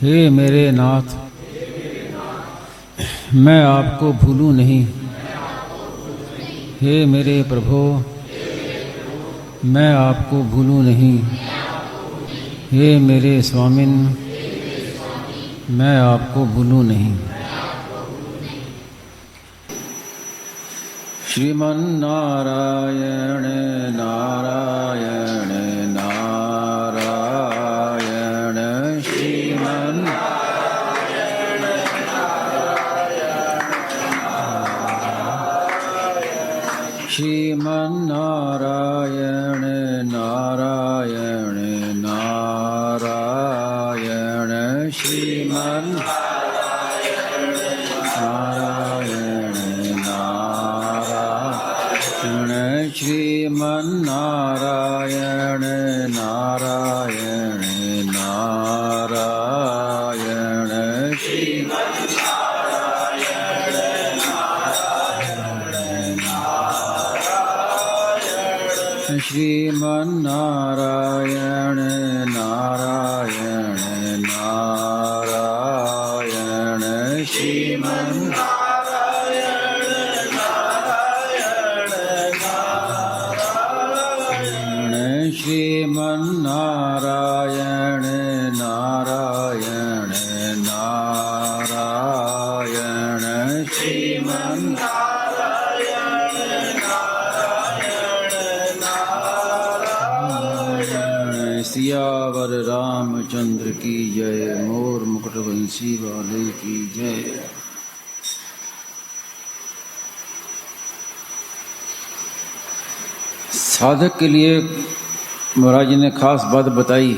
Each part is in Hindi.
हे मेरे नाथ, मैं आपको भूलूं नहीं। हे मेरे प्रभु, मैं आपको भूलूं नहीं। हे मेरे स्वामिन, मैं आपको भूलूं नहीं। श्रीमन्नारायण नारायण नारायण श्रीमन्नारायण श्रीमन्नारायण नारायण नारायण श्रीमन्नारायण श्रीमन्नारायण नारायण नारायण श्रीमन्नारायण नारायण श्रीमन्नारायण नारायण नारायण श्रीमन्नारायण नारायण नारायण श्रीमन्नारायण नारायण नारायण। सियावर रामचंद्र की जय, मोर मुकुटवंशी वाले की जय। साधक के लिए महाराज जी ने खास बात बताई।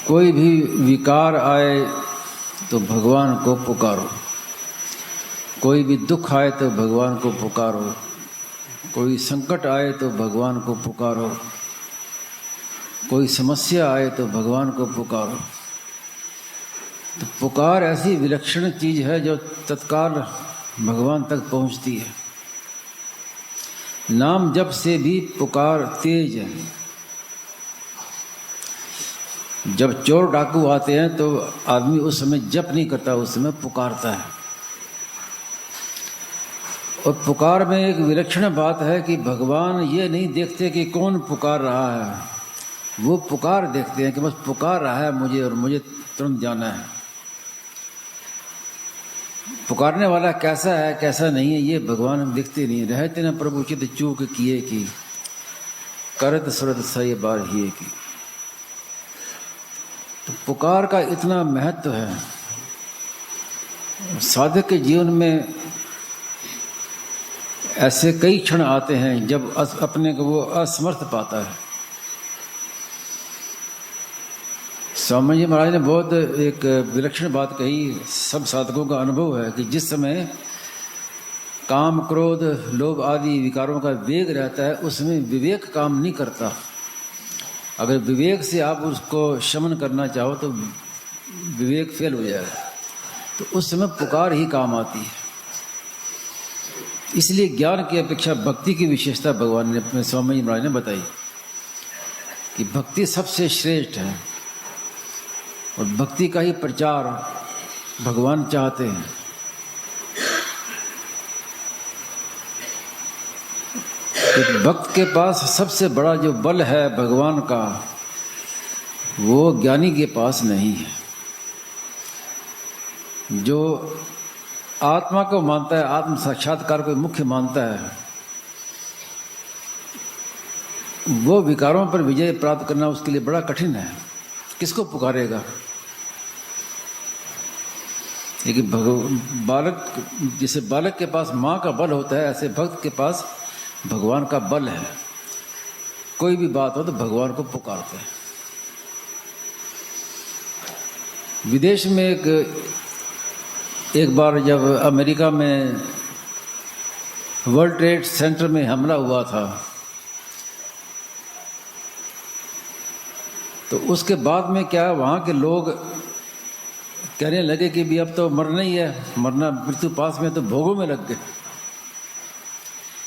कोई भी विकार आए तो भगवान को पुकारो, कोई भी दुख आए तो भगवान को पुकारो, कोई संकट आए तो भगवान को पुकारो, कोई समस्या आए तो भगवान को पुकारो। तो पुकार ऐसी विलक्षण चीज है जो तत्काल भगवान तक पहुंचती है। नाम जप से भी पुकार तेज है। जब चोर डाकू आते हैं तो आदमी उस समय जप नहीं करता, उस समय पुकारता है। और पुकार में एक विलक्षण बात है कि भगवान ये नहीं देखते कि कौन पुकार रहा है, वो पुकार देखते हैं कि बस पुकार रहा है मुझे और मुझे तुरंत जाना है। पुकारने वाला कैसा है कैसा नहीं है ये भगवान देखते नहीं। रहते न प्रभु चित चूक किए की, करत सुरत सही बार हिए की। तो पुकार का इतना महत्व है। साधक के जीवन में ऐसे कई क्षण आते हैं जब अपने को वो असमर्थ पाता है। स्वामी जी महाराज ने बहुत एक विलक्षण बात कही। सब साधकों का अनुभव है कि जिस समय काम क्रोध लोभ आदि विकारों का वेग रहता है उसमें विवेक काम नहीं करता। अगर विवेक से आप उसको शमन करना चाहो तो विवेक फेल हो जाएगा, तो उस समय पुकार ही काम आती है। इसलिए ज्ञान की अपेक्षा भक्ति की विशेषता भगवान ने अपने स्वामी जी महाराज ने बताई कि भक्ति सबसे श्रेष्ठ है और भक्ति का ही प्रचार भगवान चाहते हैं। तो भक्त के पास सबसे बड़ा जो बल है भगवान का, वो ज्ञानी के पास नहीं है। जो आत्मा को मानता है, आत्म साक्षात्कार को मुख्य मानता है, वो विकारों पर विजय प्राप्त करना उसके लिए बड़ा कठिन है। किसको पुकारेगा? लेकिन बालक, जैसे बालक के पास माँ का बल होता है, ऐसे भक्त के पास भगवान का बल है। कोई भी बात हो तो भगवान को पुकारते हैं। विदेश में एक बार जब अमेरिका में वर्ल्ड ट्रेड सेंटर में हमला हुआ था, तो उसके बाद में क्या वहाँ के लोग कहने लगे कि भी अब तो मरना ही है, मरना मृत्यु पास में, तो भोगों में लग गए।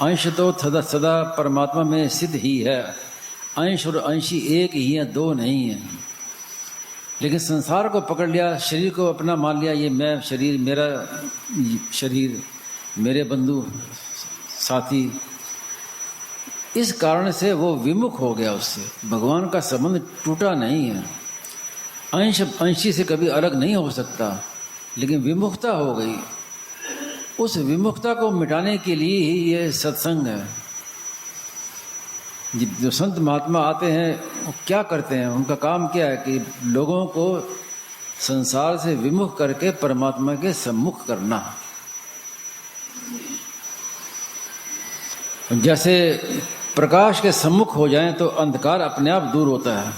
अंश तो सदा सदा परमात्मा में सिद्ध ही है। अंश और अंशी एक ही हैं, दो नहीं हैं। लेकिन संसार को पकड़ लिया, शरीर को अपना मान लिया, ये मैं शरीर, मेरा शरीर, मेरे बंधु साथी। इस कारण से वो विमुख हो गया, उससे भगवान का संबंध टूटा नहीं है। अंश अंशी से कभी अलग नहीं हो सकता, लेकिन विमुखता हो गई। उस विमुखता को मिटाने के लिए ही ये सत्संग है। जो संत महात्मा आते हैं वो क्या करते हैं, उनका काम क्या है कि लोगों को संसार से विमुख करके परमात्मा के सम्मुख करना। जैसे प्रकाश के सम्मुख हो जाएं तो अंधकार अपने आप दूर होता है।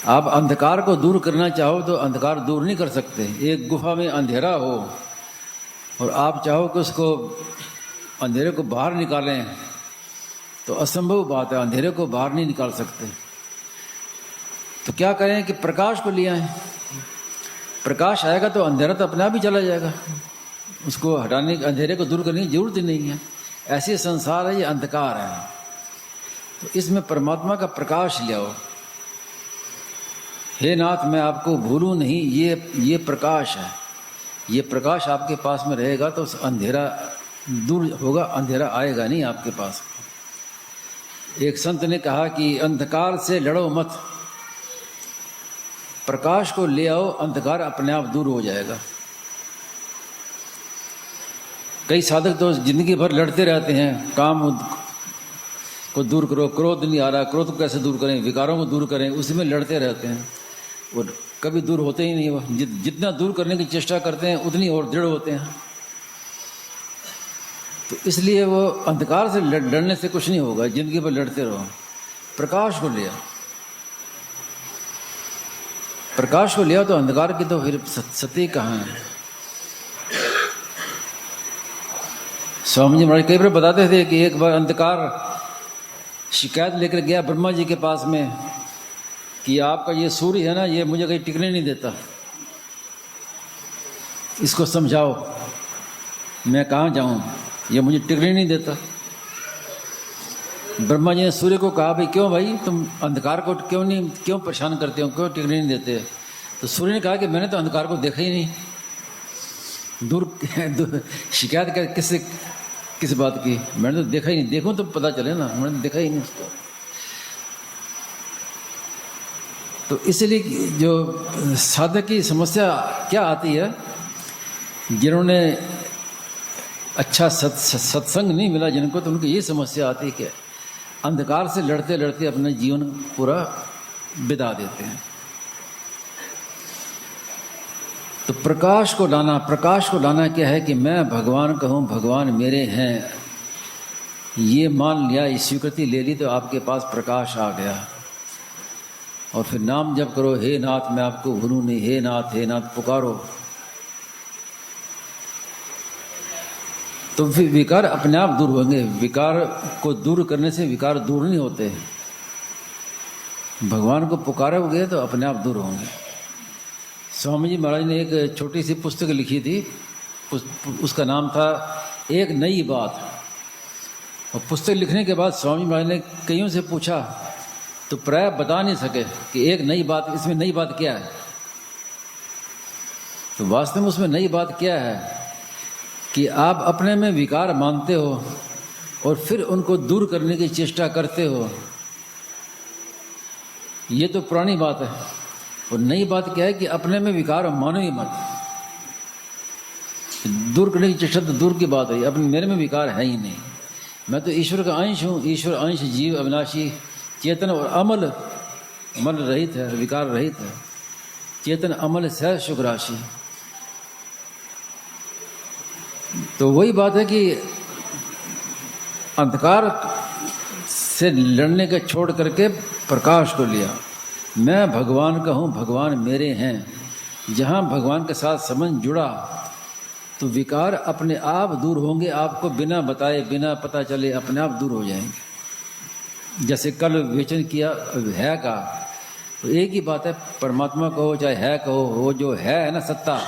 आप अंधकार को दूर करना चाहो तो अंधकार दूर नहीं कर सकते। एक गुफा में अंधेरा हो और आप चाहो कि उसको अंधेरे को बाहर निकालें तो असंभव बात है, अंधेरे को बाहर नहीं निकाल सकते। तो क्या करें कि प्रकाश को ले आएं। प्रकाश आएगा तो अंधेरा तो अपने आप ही चला जाएगा, उसको हटाने, अंधेरे को दूर करने की जरूरत ही नहीं है। ऐसे संसार है, ये अंधकार है, तो इसमें परमात्मा का प्रकाश ले आओ। हे नाथ, मैं आपको भूलूं नहीं, ये प्रकाश है। ये प्रकाश आपके पास में रहेगा तो अंधेरा दूर होगा, अंधेरा आएगा नहीं आपके पास। एक संत ने कहा कि अंधकार से लड़ो मत, प्रकाश को ले आओ, अंधकार अपने आप दूर हो जाएगा। कई साधक तो जिंदगी भर लड़ते रहते हैं, काम को दूर करो, क्रोध नहीं आ रहा, क्रोध को कैसे दूर करें, विकारों को दूर करें, उसी में लड़ते रहते हैं और कभी दूर होते ही नहीं। वो जितना दूर करने की चेष्टा करते हैं उतनी और दृढ़ होते हैं। तो इसलिए वो अंधकार से लड़ने से कुछ नहीं होगा, जिंदगी भर लड़ते रहो। प्रकाश को लिया, प्रकाश को लिया तो अंधकार की तो फिर सत्य कहाँ है। स्वामी जी महाराज कई बार बताते थे कि एक बार अंधकार शिकायत लेकर गया ब्रह्मा जी के पास में कि आपका ये सूर्य है ना, ये मुझे कहीं टिकने नहीं देता, इसको समझाओ, मैं कहाँ जाऊँ, ये मुझे टिकने नहीं देता। ब्रह्मा जी ने सूर्य को कहा, भाई क्यों भाई, तुम अंधकार को क्यों परेशान करते हो, क्यों टिकने नहीं देते। तो सूर्य ने कहा कि मैंने तो अंधकार को देखा ही नहीं। दूर शिकायत कर किस बात की, मैंने तो देखा ही नहीं, देखूं तो पता चले ना, मैंने देखा ही नहीं उसको। तो इसलिए जो साधक की समस्या क्या आती है, जिन्होंने अच्छा सत्संग नहीं मिला जिनको, तो उनको ये समस्या आती है कि अंधकार से लड़ते लड़ते अपना जीवन पूरा बिता देते हैं। तो प्रकाश को लाना क्या है कि मैं भगवान का हूँ, भगवान मेरे हैं, ये मान लिया, ये स्वीकृति ले ली, तो आपके पास प्रकाश आ गया। और फिर नाम जप करो, हे नाथ मैं आपको भूलूं नहीं, हे नाथ पुकारो, तो फिर विकार अपने आप दूर होंगे। विकार को दूर करने से विकार दूर नहीं होते, भगवान को पुकारोगे तो अपने आप दूर होंगे। स्वामी जी महाराज ने एक छोटी सी पुस्तक लिखी थी, उसका नाम था एक नई बात। और पुस्तक लिखने के बाद स्वामी महाराज ने कईयों से पूछा तो प्राय बता नहीं सके कि एक नई बात, इसमें नई बात क्या है। तो वास्तव में उसमें नई बात क्या है कि आप अपने में विकार मानते हो और फिर उनको दूर करने की चेष्टा करते हो। ये तो पुरानी बात है। और नई बात क्या है कि अपने में विकार मानो ही मत, दूर करने की चेष्टा तो दूर की बात है, अपने मेरे में विकार है ही नहीं। मैं तो ईश्वर का अंश हूँ, ईश्वर अंश जीव अविनाशी चेतन और अमल, मल रहित है, विकार रहित है, चेतन अमल सह सुख राशि। तो वही बात है कि अंधकार से लड़ने के छोड़ करके प्रकाश को लिया। मैं भगवान का हूँ, भगवान मेरे हैं। जहाँ भगवान के साथ संबंध जुड़ा तो विकार अपने आप दूर होंगे, आपको बिना बताए बिना पता चले अपने आप दूर हो जाएंगे। जैसे कल विवेचन किया है का, तो एक ही बात है, परमात्मा कहो चाहे है कहो, वो जो है ना सत्ता,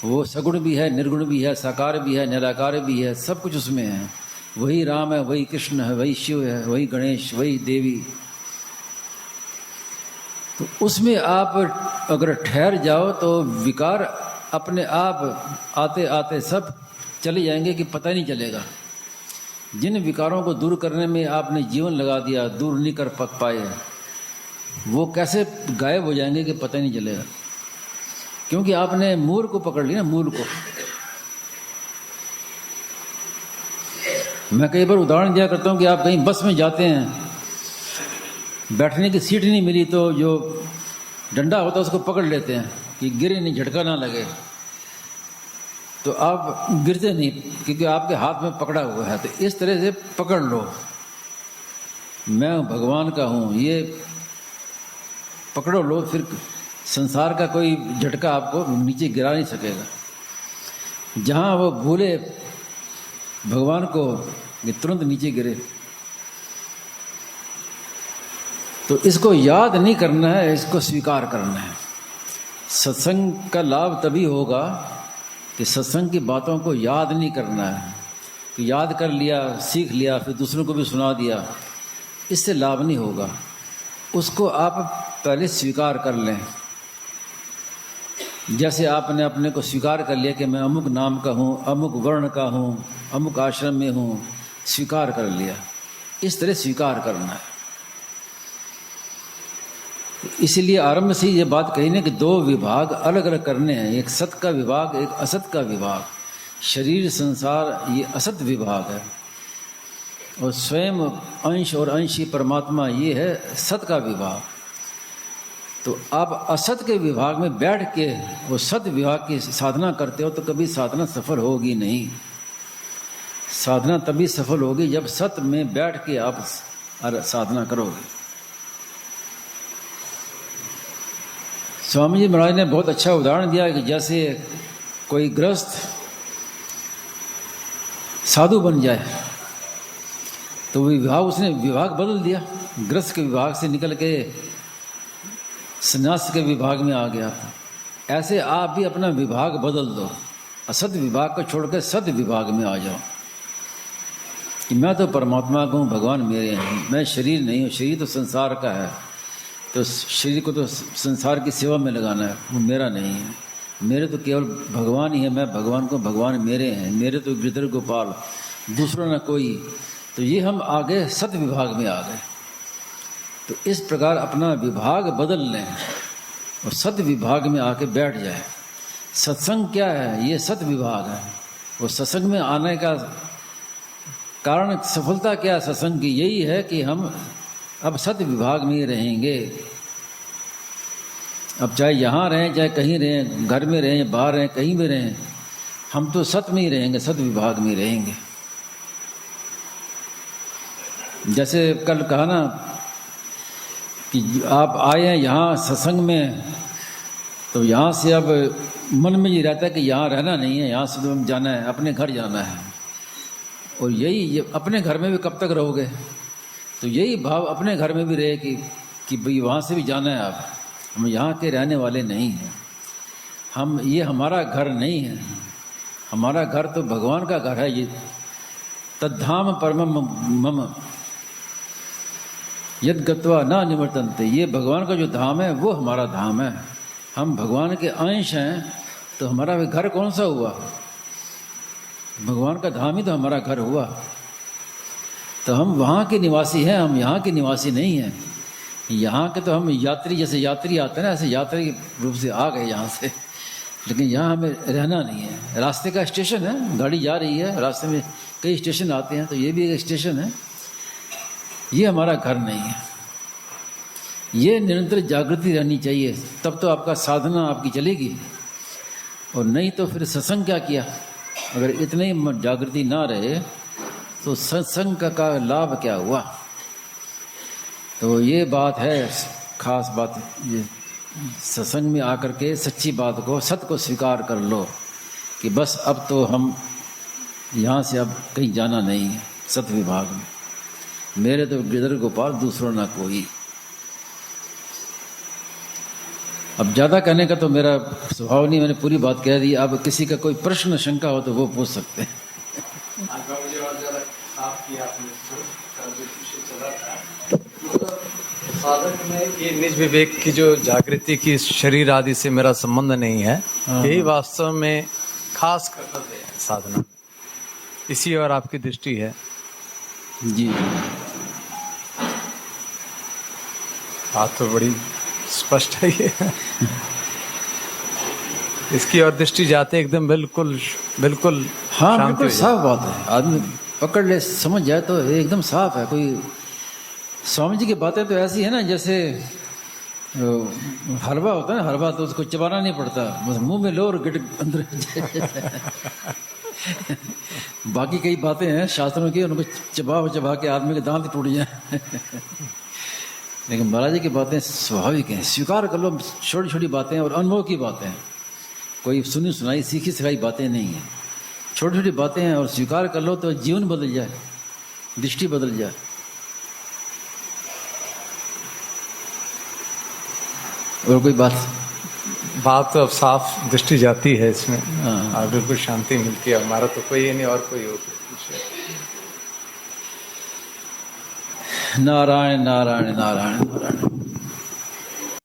वो सगुण भी है, निर्गुण भी है, साकार भी है, निराकार भी है, सब कुछ उसमें है। वही राम है, वही कृष्ण है, वही शिव है, वही गणेश, वही देवी। तो उसमें आप अगर ठहर जाओ तो विकार अपने आप आते आते सब चले जाएंगे कि पता नहीं चलेगा। जिन विकारों को दूर करने में आपने जीवन लगा दिया, दूर नहीं कर पाए, वो कैसे गायब हो जाएंगे कि पता नहीं चलेगा। क्योंकि आपने मूल को पकड़ लिया, मूल को। मैं कई बार उदाहरण दिया करता हूँ कि आप कहीं बस में जाते हैं, बैठने की सीट नहीं मिली तो जो डंडा होता है उसको पकड़ लेते हैं कि गिरे नहीं, झटका ना लगे। तो आप गिरते नहीं क्योंकि आपके हाथ में पकड़ा हुआ है। तो इस तरह से पकड़ लो, मैं भगवान का हूँ, ये पकड़ो लो, फिर संसार का कोई झटका आपको नीचे गिरा नहीं सकेगा। जहाँ वो भूले भगवान को कि तुरंत नीचे गिरे। तो इसको याद नहीं करना है, इसको स्वीकार करना है। सत्संग का लाभ तभी होगा कि सत्संग की बातों को याद नहीं करना है कि याद कर लिया, सीख लिया, फिर दूसरों को भी सुना दिया, इससे लाभ नहीं होगा। उसको आप पहले स्वीकार कर लें। जैसे आपने अपने को स्वीकार कर लिया कि मैं अमुक नाम का हूँ, अमुक वर्ण का हूँ, अमुक आश्रम में हूँ, स्वीकार कर लिया। इस तरह स्वीकार करना है। इसीलिए आरंभ से ये बात कही ना कि दो विभाग अलग अलग करने हैं, एक सत का विभाग, एक असत का विभाग। शरीर संसार ये असत विभाग है, और स्वयं अंश और अंशी परमात्मा ये है सत का विभाग। तो आप असत के विभाग में बैठ के वो सत विभाग की साधना करते हो तो कभी साधना सफल होगी नहीं। साधना तभी सफल होगी जब सत में बैठ के आप साधना करोगे। स्वामी जी महाराज ने बहुत अच्छा उदाहरण दिया कि जैसे कोई गृहस्थ साधु बन जाए तो विभाग, उसने विभाग बदल दिया, गृहस्थ के विभाग से निकल के संन्यास के विभाग में आ गया। ऐसे आप भी अपना विभाग बदल दो, असत विभाग को छोड़कर सद विभाग में आ जाओ कि मैं तो परमात्मा का हूँ, भगवान मेरे हैं, मैं शरीर नहीं हूँ, शरीर तो संसार का है, तो शरीर को तो संसार की सेवा में लगाना है, वो मेरा नहीं है। मेरे तो केवल भगवान ही है, मैं भगवान को, भगवान मेरे हैं, मेरे तो गिरधर गोपाल, दूसरा ना कोई। तो ये हम आगे सत विभाग में आ गए। तो इस प्रकार अपना विभाग बदल लें और सत विभाग में आके बैठ जाए। सत्संग क्या है? ये सत विभाग है। और सत्संग में आने का कारण, सफलता क्या है सत्संग की? यही है कि हम अब सत विभाग में ही रहेंगे। अब चाहे यहाँ रहें, चाहे कहीं रहें, घर में रहें, बाहर रहें, कहीं भी रहें, हम तो सत में ही रहेंगे, सत विभाग में ही रहेंगे। जैसे कल कहा ना कि आप आए हैं यहाँ सत्संग में, तो यहाँ से अब मन में ये रहता है कि यहाँ रहना नहीं है, यहाँ से तो जाना है, अपने घर जाना है। और यही अपने घर में भी कब तक रहोगे? तो यही भाव अपने घर में भी रहे कि भाई वहाँ से भी जाना है। आप, हम यहाँ के रहने वाले नहीं हैं, हम, ये हमारा घर नहीं है, हमारा घर तो भगवान का घर है। ये तद्धाम परमम मम यद गत्वा न निवर्तन्ते, ये भगवान का जो धाम है वो हमारा धाम है। हम भगवान के अंश हैं, तो हमारा घर कौन सा हुआ? भगवान का धाम ही तो हमारा घर हुआ। तो हम वहाँ के निवासी हैं, हम यहाँ के निवासी नहीं हैं। यहाँ के तो हम यात्री, जैसे यात्री आते हैं ना, ऐसे यात्री के रूप से आ गए यहाँ से, लेकिन यहाँ हमें रहना नहीं है। रास्ते का स्टेशन है, गाड़ी जा रही है, रास्ते में कई स्टेशन आते हैं, तो ये भी एक स्टेशन है। ये हमारा घर नहीं है। ये निरंतर जागृति रहनी चाहिए, तब तो आपका साधना आपकी चलेगी। और नहीं तो फिर सत्संग क्या किया? अगर इतने ही जागृति ना रहे तो सत्संग का लाभ क्या हुआ? तो ये बात है, खास बात। ये सत्संग में आकर के सच्ची बात को, सत्य को स्वीकार कर लो कि बस अब तो हम यहाँ से अब कहीं जाना नहीं है। सत विभाग में मेरे तो गिरधर गोपाल, दूसरों ना कोई। अब ज़्यादा कहने का तो मेरा स्वभाव नहीं, मैंने पूरी बात कह दी। अब किसी का कोई प्रश्न शंका हो तो वो पूछ सकते हैं। साधक में ये निज विवेक की जो जागृति की शरीर आदि से मेरा संबंध नहीं है, यही वास्तव में खास कर्तव्य है साधना, इसी और आपकी दृष्टि है। जी बात तो बड़ी स्पष्ट है ये। इसकी और दृष्टि जाते एकदम बिल्कुल बिल्कुल हाँ, शांति बिल्कुल हो जाती। साफ बात है। आदमी पकड़ ले, समझ जाए तो एकदम साफ है। कोई स्वामी जी की बातें तो ऐसी है ना, जैसे हलवा होता है ना, हलवा तो उसको चबाना नहीं पड़ता, बस मुंह में लो और गिट अंदर। बाकी कई बातें हैं शास्त्रों की, उनको चबा के आदमी के दांत टूट जाए। लेकिन महाराज जी की बातें स्वाभाविक हैं, स्वीकार कर लो। छोटी छोटी बातें और अनुभव की बातें हैं, कोई सुनी सुनाई सीखी सिखाई बातें नहीं हैं, छोटी छोटी बातें हैं, और स्वीकार कर लो तो जीवन बदल जाए, दृष्टि बदल जाए। और कोई बात तो अब साफ दृष्टि जाती है इसमें। हाँ। और बिल्कुल शांति मिलती है। हमारा तो कोई नहीं, और कोई हो कुछ। नारायण नारायण नारायण नारायण।